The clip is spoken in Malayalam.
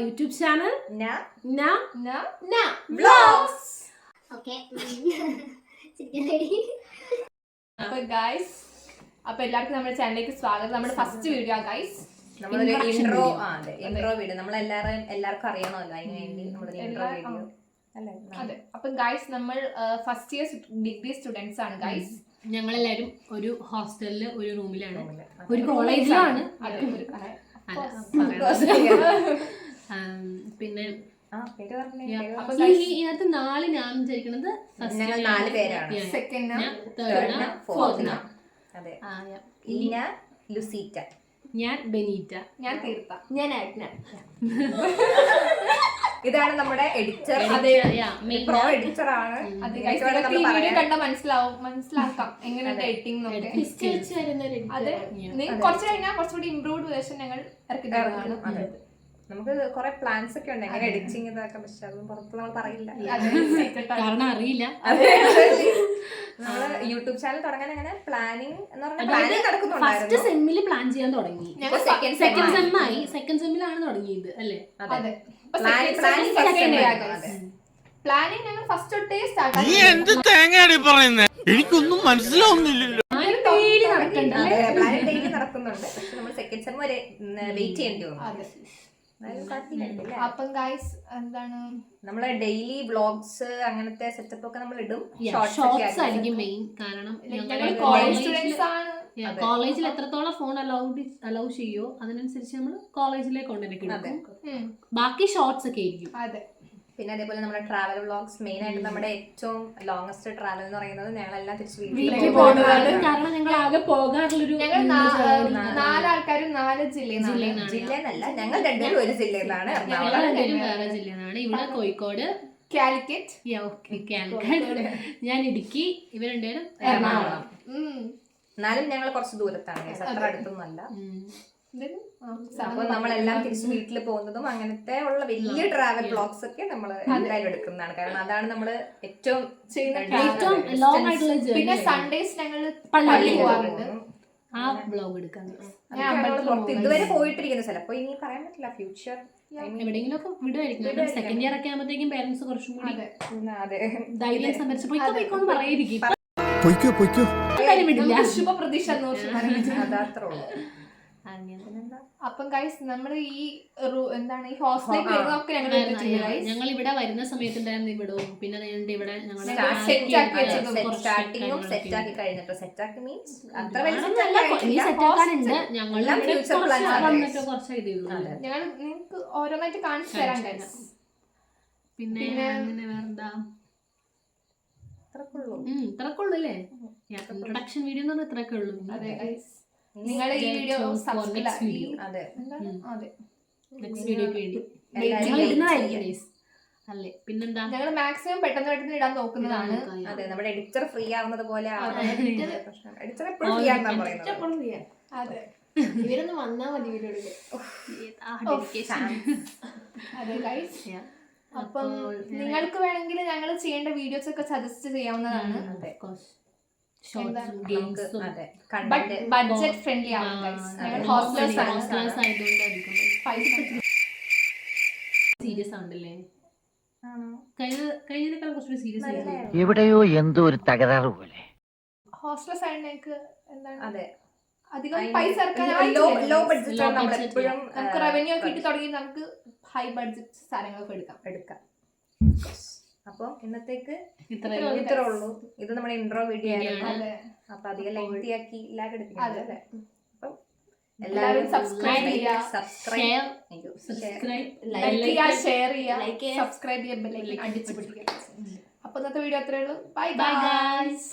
YouTube channel Na Vlogs. Okay. അപ്പൊ ഗൈസ്, അപ്പൊ എല്ലാവർക്കും നമ്മുടെ ചാനലിലേക്ക് സ്വാഗതം. നമ്മുടെ ഫസ്റ്റ് വീഡിയോ ഗൈസ്, നമ്മളൊരു ഇൻട്രോ വീഡിയോ എല്ലാവർക്കും അറിയണമല്ലോ, അതിന് വേണ്ടി നമ്മളൊരു ഇൻട്രോ വീഡിയോ. അതെ. അപ്പൊ ഗൈസ്, നമ്മൾ ഫസ്റ്റ് ഇയർ ഡിഗ്രി സ്റ്റുഡൻസ് ആണ് ഗൈസ്. ഞങ്ങളെല്ലാരും ഒരു ഹോസ്റ്റലില് ഒരു റൂമിലാണ്, ഒരു കോളേജിലാണ്. പിന്നെ ഇതിനകത്ത് 4 ഞാൻ വിചാരിക്കുന്നത് ഞങ്ങൾ 4 പേരാണ്. ലുസീറ്റ, ഞാൻ ബെനീറ്റ, ഞാൻ തീർത്ത, ഞാൻ ആഗ്ന. ഇതാണ് നമ്മുടെ എഡിറ്റർ. പ്രോ എഡിറ്റർ ആണ്. വീഡിയോ കണ്ടാൽ മനസ്സിലാക്കാം എങ്ങനെയാണ് എഡിറ്റിംഗ് നോക്കെ. അതെ, കുറച്ച് കഴിഞ്ഞാൽ കുറച്ചുകൂടി ഇംപ്രൂവ്ഡ് വേർഷൻ ഞങ്ങൾ ഇറക്കിയിട്ടാണ്. നമുക്ക് കുറെ പ്ലാൻസ് ഒക്കെ ഉണ്ട് എങ്ങനെ എഡിറ്റിംഗ് ഇതാക്കാൻ, പക്ഷെ അതൊന്നും പുറത്ത് നമ്മൾ പറയില്ല, കാരണം അറിയില്ല. നമ്മള് യൂട്യൂബ് ചാനൽ തുടങ്ങാൻ അങ്ങനെ പ്ലാനിങ് എന്ന് പറഞ്ഞാൽ ഫസ്റ്റ് സെമ്മില് പ്ലാൻ ചെയ്യാൻ തുടങ്ങി. സെക്കൻഡ് സെമ്മായി, സെക്കൻഡ് സെമ്മിലാണ് തുടങ്ങിയത് അല്ലേ? പ്ലാനിങ് ഞങ്ങൾ ഫസ്റ്റ് തൊട്ടേ സ്റ്റാർട്ട് ആക്കി. എന്ത് തേങ്ങയാണ് പറയുന്നത്? എനിക്കൊന്നും മനസ്സിലാവുന്നില്ലല്ലോ. ഡെയിലി നടക്കുന്നുണ്ട്, പക്ഷെ നമ്മൾ സെക്കൻഡ് സെം വരെ വെയിറ്റ് ചെയ്യേണ്ടി വന്നു. അപ്പം ഗൈസ്, എന്താണ് നമ്മള് ഡെയിലി വ്ളോഗ്സ് അങ്ങനത്തെ സെറ്റപ്പ് ഒക്കെ നമ്മൾ ഇടും. ഷോർട്സ് ആയിരിക്കും മെയിൻ, കാരണം കോളേജിൽ എത്രത്തോളം ഫോൺ അലൗ ചെയ്യോ അതിനനുസരിച്ച് നമ്മൾ കോളേജിലേക്ക് കൊണ്ടുവരും. ബാക്കി ഷോർട്സ് ഒക്കെ ആയിരിക്കും. അതെ. പിന്നെ അതേപോലെ നമ്മുടെ ട്രാവൽ വ്ളോഗ്സ്, മെയിൻ ആയിട്ട് നമ്മുടെ ഏറ്റവും ലോങ്സ്റ്റ് ട്രാവൽ എന്ന് പറയുന്നത് ഞങ്ങളെല്ലാം തിരിച്ച് വീട്ടിലേക്ക് പോകുന്നതാണ്. കാരണം ഞങ്ങൾ ആകെ പോകാറുള്ളൊരു, ഞങ്ങൾ 4 ആൾക്കാരും 4 ജില്ലയെന്നല്ല, ഞങ്ങൾ രണ്ടുപേരും ഒരു ജില്ലയിൽ നിന്നാണ്. ഞങ്ങൾ രണ്ടുപേരും വേറെ ജില്ലയിലാണ്. ഇവിടെ കോഴിക്കോട്, കാലിക്കറ്റ്, ഞാൻ ഇടുക്കി, ഇവർ രണ്ടുപേരും എറണാകുളം. എന്നാലും ഞങ്ങൾ കുറച്ച് ദൂരത്താണ്, അത്ര അടുത്തൊന്നുമല്ല. അപ്പൊ നമ്മളെല്ലാം തിരിച്ച് വീട്ടിൽ പോകുന്നതും അങ്ങനത്തെ ഉള്ള വലിയ ട്രാവൽ വ്ളോഗ്സ് ഒക്കെ നമ്മൾ എന്തായാലും എടുക്കുന്നതാണ്. കാരണം അതാണ് നമ്മള് ഏറ്റവും ലോങ് ആയിട്ടുള്ള. പിന്നെ സൺഡേസ് ഞങ്ങൾ പള്ളി പോകാറുണ്ട്, ആ വ്ളോഗ് എടുക്കാൻ. ഇതുവരെ പോയിട്ടിരിക്കുന്നു, ചിലപ്പോ ഇനി പറയാൻ പറ്റില്ല, ഫ്യൂച്ചർ എവിടെയെങ്കിലും ഒക്കെ വിടുമായിരിക്കും. സെക്കൻഡ് ഇയർ ഒക്കെ ആകുമ്പോഴത്തേക്കും പേരൻസ് കുറച്ചും കൂടി ധൈര്യം സംഭരിച്ച് പോയിക്കോന്ന് പറയായിരിക്കും. ശുഭപ്രതീക്ഷ. അതത്രേ ഉള്ളൂ. അപ്പം ഗൈസ്, നമ്മൾ ഈ എന്താണ് ഈ ഹോസ്റ്റലിലേക്ക് വരുന്നതൊക്കെ ഞങ്ങൾ ഇവിടെ വരുന്ന സമയത്തുണ്ടായിരുന്നു ഇവിടവും, പിന്നെ ഇവിടെ സ്റ്റാർട്ടിങ്ങും സെറ്റ് ആക്കി കഴിഞ്ഞിട്ട്, സെറ്റ് ആക്കി മീൻസ് അത്ര സെറ്റാക്കാനുണ്ട്. ഞങ്ങൾ കുറച്ച് ഇതേ ഉള്ളൂ. ഞങ്ങൾ നിങ്ങൾക്ക് ഓരോന്നായിട്ട് കാണിച്ചു തരാൻ കഴിയും. പിന്നെ അങ്ങനെ വേറെന്താ, ഇത്രയൊക്കെ ഉള്ളു അല്ലേ? ഇൻട്രൊഡക്ഷൻ വീഡിയോ എന്ന് പറഞ്ഞാൽ ഇത്രയൊക്കെ ഉള്ളൂ. അതെ ഗൈസ്, നിങ്ങൾ ഈ വീഡിയോ അല്ലേ? പിന്നെന്താ, ഞങ്ങൾ മാക്സിമം പെട്ടെന്ന് ഇടാൻ നോക്കുന്നതാണ്. അതെ, നമ്മുടെ എഡിറ്റർ ഫ്രീ ആവുന്നത് പോലെ. അതെ, ഇവരൊന്ന് വന്നാ മതി വീഡിയോ. അതെ ഗൈസ്, അപ്പം നിങ്ങൾക്ക് വേണമെങ്കിൽ ഞങ്ങൾ ചെയ്യേണ്ട വീഡിയോസ് ഒക്കെ സജസ്റ്റ് ചെയ്യാവുന്നതാണ്. ബഡ്ജറ്റ് ഫ്രണ്ട്ലി ആണ്. സീരിയസ് ആണല്ലേ? കഴിഞ്ഞതിനേക്കാൾ കുറച്ചുകൂടി സീരിയസ് ആയിരുന്നു. എവിടെയോ എന്തോ ഒരു തകരാറ് പോലെ. ഹോസ്റ്റൽ സൈഡിലേക്ക് എന്താണ് അതെ, അധികം പൈസ ലോ ബഡ്ജറ്റ് നമുക്ക് റവന്യൂ ഒക്കെ ഇട്ട് തുടങ്ങി നമുക്ക് ഹൈ ബഡ്ജറ്റ് സാധനങ്ങളൊക്കെ എടുക്കാം. അപ്പൊ ഇന്നത്തേക്ക് ഇത്രേ ഉള്ളൂ. ഇത് നമ്മുടെ ഇൻട്രോ വീഡിയോ ആയിരുന്നു. അപ്പൊ അധികം ലെങ്തി ആക്കി ഇല്ലാതെ എടുക്കുന്നത് അല്ലേ? അപ്പം എല്ലാവരും സബ്സ്ക്രൈബ് ചെയ്യുക, ഷെയർ ചെയ്യുക, സബ്സ്ക്രൈബ് ചെയ്യുക, ബെൽ ഐക്കൺ അടിച്ചു പിടിക്കുക. അപ്പൊ ഇന്നത്തെ വീഡിയോ അത്രേ ഉള്ളൂ. Bye bye guys.